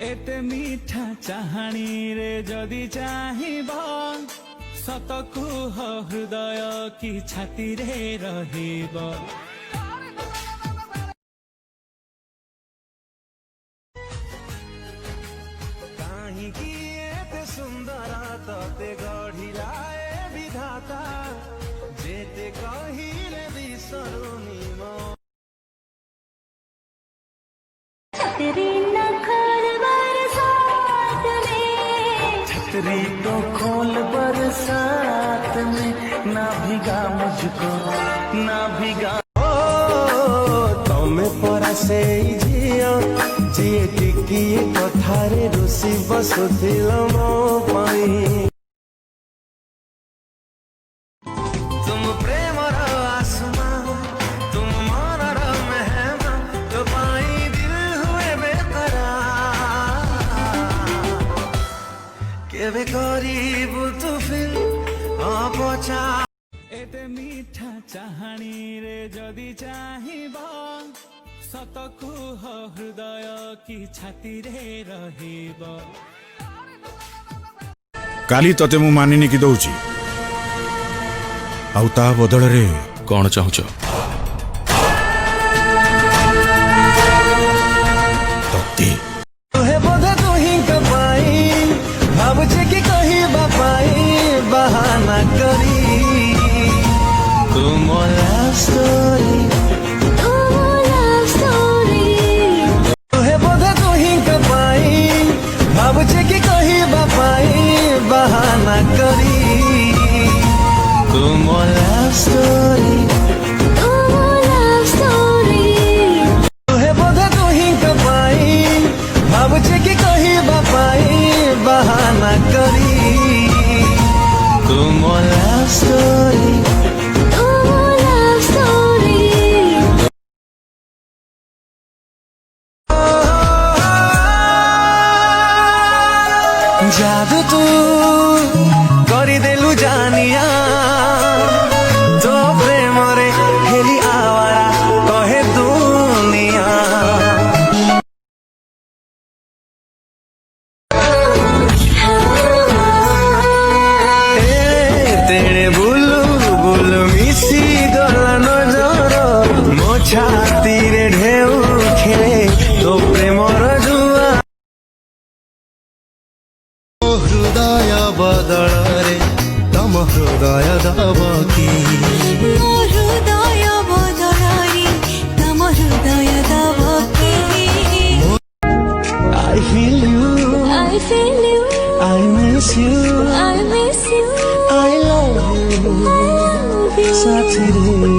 एते मीठा चाहाणी रे जदि चाहिब सत कुह हृदय कि छाती रे रहिब। काहींकि एते सुंदर तते गढ़िला ए विधाता जेते कहिले बिसरुनी म छतरी तो खोल बरसात में ना भीगा मुझको ना भीगा तमे परा से झिया जिए टिकी कथारे रुसी बसुथिल मो पाई तुम प्रेम रो आसमा तुम मन रो मेहमा तो पाई दिल हुए बेकरार केबे करीबु तू फिर अपचा एते मीठा चाहाणी रे जदि चाहिब सत कुह हृदय कि छाती रे रहिब। काली तते मु मानिनी कि दउची आउ ता बदल रे कौन चाहुच तते तोहे बोधे तू ही कपाई भाबुचे कि कही बापाई बहाना करी तुम लव स्टोरी तोहे बोधे तू ही कपाई भाबुचे कि कही बापाई बहाना करी तुम लव स्टोरी तोहे बोधे तू ही कपाई भाबुचे कि कही बापाई बहाना करी तुम लव स्टोरी जादू तू करी देलु जानिया तो प्रेम रे हेली आवारा कहे दुनिया तेरे बुलु बुलु मिसी गला नजर मो छाती रे ढेउ खेले तो प्रेम जुआ हृदय बदल रे तम हृदय दब की हृदय बदल रे तम हृदय दब की I feel you I miss you I I love you साथी रे